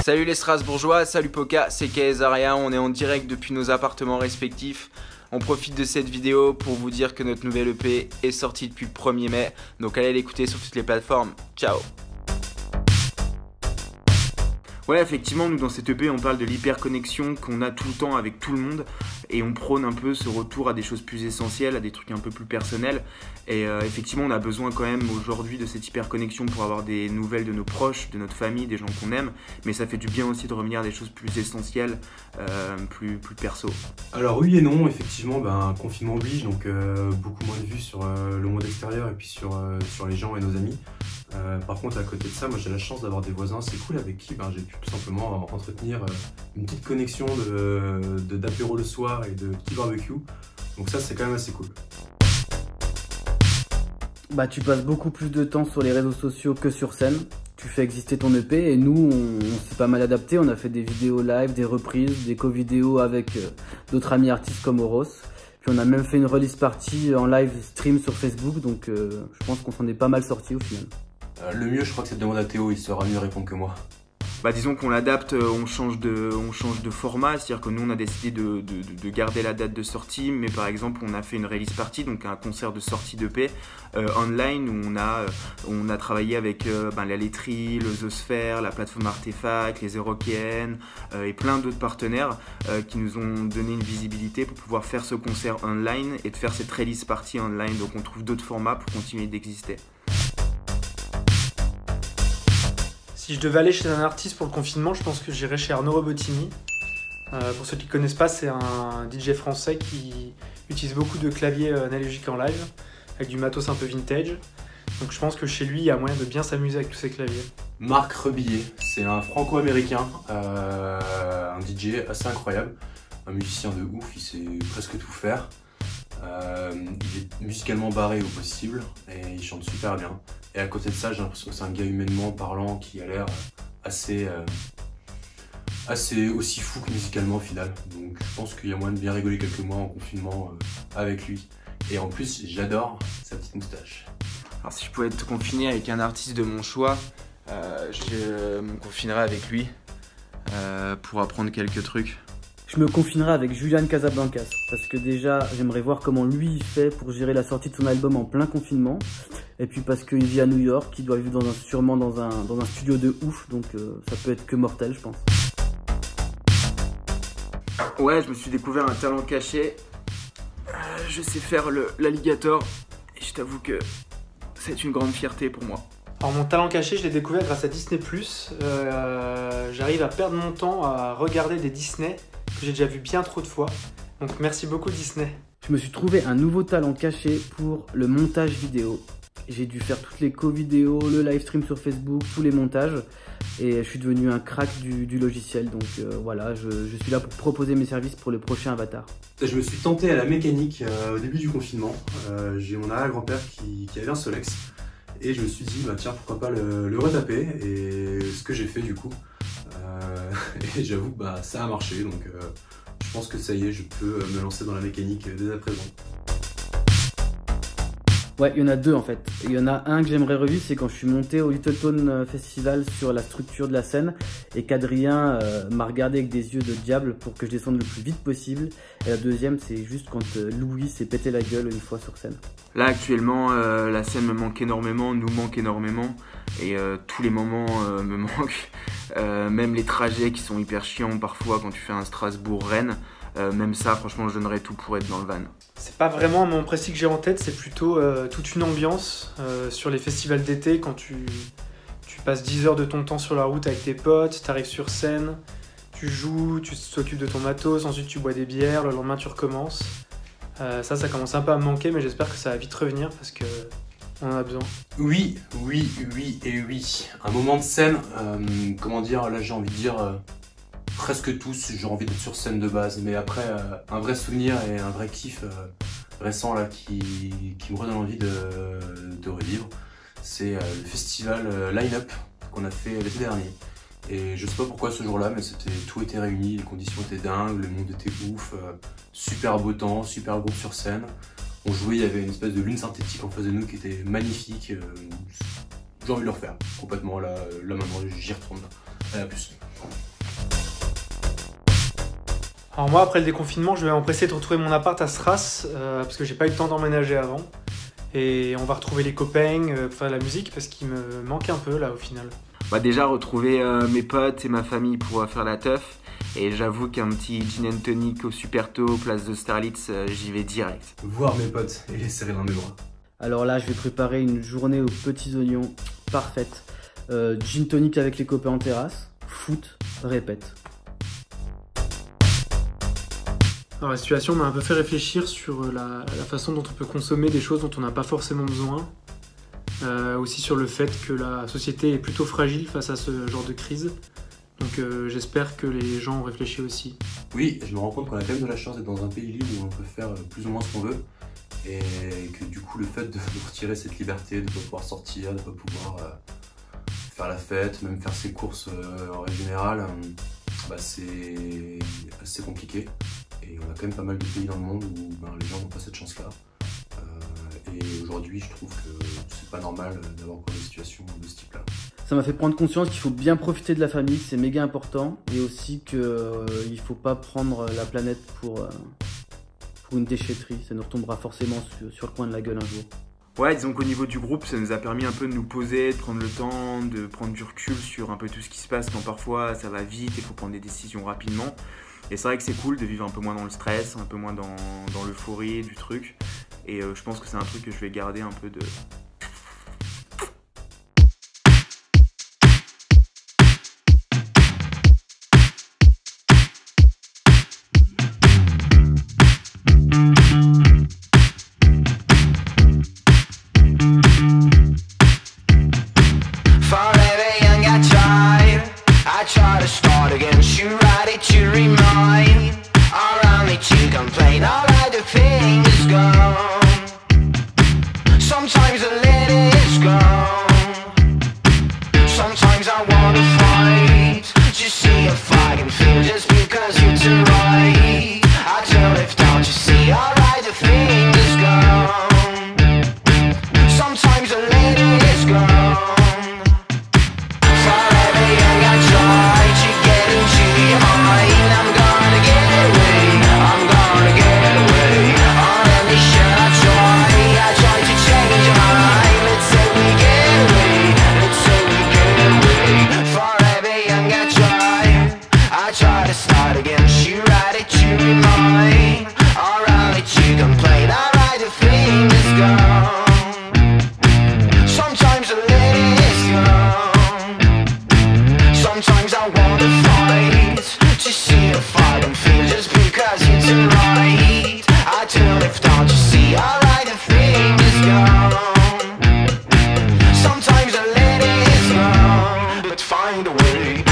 Salut les Strasbourgeois, salut Poca, c'est Kaezaria, on est en direct depuis nos appartements respectifs. On profite de cette vidéo pour vous dire que notre nouvelle EP est sortie depuis le 1er mai, donc allez l'écouter sur toutes les plateformes. Ciao. Ouais, effectivement, nous dans cette EP, on parle de l'hyperconnexion qu'on a tout le temps avec tout le monde et on prône un peu ce retour à des choses plus essentielles, à des trucs un peu plus personnels. Et effectivement, on a besoin quand même aujourd'hui de cette hyperconnexion pour avoir des nouvelles de nos proches, de notre famille, des gens qu'on aime. Mais ça fait du bien aussi de revenir à des choses plus essentielles, plus perso. Alors oui et non, effectivement, confinement oblige, donc beaucoup moins de vues sur le monde extérieur et puis sur les gens et nos amis. Par contre, à côté de ça, moi j'ai la chance d'avoir des voisins assez cool avec qui j'ai pu tout simplement entretenir une petite connexion d'apéro le soir et de petit barbecue. Donc ça, c'est quand même assez cool. Tu passes beaucoup plus de temps sur les réseaux sociaux que sur scène. Tu fais exister ton EP et nous, on s'est pas mal adapté. On a fait des vidéos live, des reprises, des co-vidéos avec d'autres amis artistes comme Oros. Puis on a même fait une release party en live stream sur Facebook. Donc je pense qu'on s'en est pas mal sorti au final. Le mieux, je crois que c'est de demander à Théo, il saura mieux répondre que moi. Disons qu'on l'adapte, on change de format, c'est-à-dire que nous on a décidé de garder la date de sortie, mais par exemple on a fait une release party, donc un concert de sortie d'EP online où on a travaillé avec la laiterie, le Zoosphère, la plateforme Artefact, les Eurokéennes et plein d'autres partenaires qui nous ont donné une visibilité pour pouvoir faire ce concert online et de faire cette release party online, donc on trouve d'autres formats pour continuer d'exister. Si je devais aller chez un artiste pour le confinement, je pense que j'irais chez Arnaud Robotini. Pour ceux qui ne connaissent pas, c'est un DJ français qui utilise beaucoup de claviers analogiques en live, avec du matos un peu vintage. Donc je pense que chez lui, il y a moyen de bien s'amuser avec tous ces claviers. Marc Rebillet, c'est un franco-américain, un DJ assez incroyable, un musicien de ouf, il sait presque tout faire. Il est musicalement barré au possible et il chante super bien. Et à côté de ça, j'ai l'impression que c'est un gars humainement parlant qui a l'air assez aussi fou que musicalement au final. Donc je pense qu'il y a moyen de bien rigoler quelques mois en confinement avec lui. Et en plus, j'adore sa petite moustache. Alors si je pouvais être confiné avec un artiste de mon choix, je me confinerais avec lui pour apprendre quelques trucs. Je me confinerai avec Julian Casablancas parce que déjà j'aimerais voir comment lui il fait pour gérer la sortie de son album en plein confinement et puis parce qu'il vit à New York, il doit vivre sûrement dans un studio de ouf, donc ça peut être que mortel je pense. Ouais, je me suis découvert un talent caché, je sais faire l'alligator et je t'avoue que c'est une grande fierté pour moi. Alors mon talent caché, je l'ai découvert grâce à Disney+. J'arrive à perdre mon temps à regarder des Disney que j'ai déjà vu bien trop de fois. Donc merci beaucoup Disney. Je me suis trouvé un nouveau talent caché pour le montage vidéo. J'ai dû faire toutes les co-vidéos, le live stream sur Facebook, tous les montages. Et je suis devenu un crack du logiciel. Donc voilà, je suis là pour proposer mes services pour le prochain avatar. Je me suis tenté à la mécanique au début du confinement. J'ai mon arrière-grand-père qui avait un Solex. Et je me suis dit, tiens, pourquoi pas le retaper. Et ce que j'ai fait du coup. Et j'avoue que ça a marché, donc je pense que ça y est, je peux me lancer dans la mécanique dès à présent. Ouais, il y en a deux en fait. Il y en a un que j'aimerais revivre, c'est quand je suis monté au Littleton Festival sur la structure de la scène et qu'Adrien m'a regardé avec des yeux de diable pour que je descende le plus vite possible. Et la deuxième, c'est juste quand Louis s'est pété la gueule une fois sur scène. Là actuellement, la scène me manque énormément, nous manque énormément et tous les moments me manquent. Même les trajets qui sont hyper chiants parfois quand tu fais un Strasbourg-Rennes. Même ça, franchement, je donnerais tout pour être dans le van. C'est pas vraiment un moment précis que j'ai en tête, c'est plutôt toute une ambiance sur les festivals d'été quand tu passes 10 heures de ton temps sur la route avec tes potes, tu arrives sur scène, tu joues, tu t'occupes de ton matos, ensuite tu bois des bières, le lendemain tu recommences. Ça commence un peu à me manquer, mais j'espère que ça va vite revenir parce que on en a besoin. Oui. Un moment de scène, comment dire, là j'ai envie de dire presque tous, j'ai envie d'être sur scène de base, mais après un vrai souvenir et un vrai kiff récent là qui me redonne envie de revivre, c'est le festival Line-Up qu'on a fait l'été dernier. Et je sais pas pourquoi ce jour-là, mais tout était réuni, les conditions étaient dingues, le monde était ouf, super beau temps, super groupe sur scène. On jouait, il y avait une espèce de lune synthétique en face de nous qui était magnifique. J'ai envie de le refaire complètement, là maintenant j'y retourne. Allez, à plus. Alors moi, après le déconfinement, je vais m'empresser de retrouver mon appart à Stras, parce que j'ai pas eu le temps d'emménager avant. Et on va retrouver les copains, faire la musique, parce qu'il me manque un peu là au final. Bah déjà retrouver mes potes et ma famille pour faire la teuf. Et j'avoue qu'un petit gin and tonic au Superto, place de Starlitz, j'y vais direct. Voir mes potes et les serrer dans mes bras. Alors là, je vais préparer une journée aux petits oignons parfaite. Gin tonic avec les copains en terrasse, foot, répète. Alors la situation m'a un peu fait réfléchir sur la façon dont on peut consommer des choses dont on n'a pas forcément besoin. Aussi sur le fait que la société est plutôt fragile face à ce genre de crise. Donc j'espère que les gens ont réfléchi aussi. Oui, je me rends compte qu'on a quand même de la chance d'être dans un pays libre où on peut faire plus ou moins ce qu'on veut. Et que du coup le fait de retirer cette liberté, de ne pas pouvoir sortir, de ne pas pouvoir faire la fête, même faire ses courses en règle générale, c'est assez compliqué. Et on a quand même pas mal de pays dans le monde où les gens n'ont pas cette chance-là. Et aujourd'hui, je trouve que c'est pas normal d'avoir encore des situations de ce type-là. Ça m'a fait prendre conscience qu'il faut bien profiter de la famille, c'est méga important. Et aussi qu'il ne faut pas prendre la planète pour une déchetterie. Ça nous retombera forcément sur le coin de la gueule un jour. Ouais, disons qu'au niveau du groupe, ça nous a permis un peu de nous poser, de prendre le temps, de prendre du recul sur un peu tout ce qui se passe quand parfois ça va vite et il faut prendre des décisions rapidement. Et c'est vrai que c'est cool de vivre un peu moins dans le stress, un peu moins dans l'euphorie du truc. Et je pense que c'est un truc que je vais garder un peu de... Sometimes I let it go. Sometimes I wanna fight. Just see a fight and feel just because you're too right. I turn left out to see alright the thing is gone. Sometimes I let it go. Forever young I try to get into your mind. I'm gonna get away. I'm gonna get away. On a mission I try to change your mind. Let's say we get away. Let's say we get away. Forever young I try to start again. She write it to remind. Alright, let you complain. Alright, the thing is gone. Sometimes I let it go. Sometimes I wanna fight. To see a fight and feel just because you're too right. I turn left on to see. Alright, the thing is gone. Sometimes I let it go, but find a way.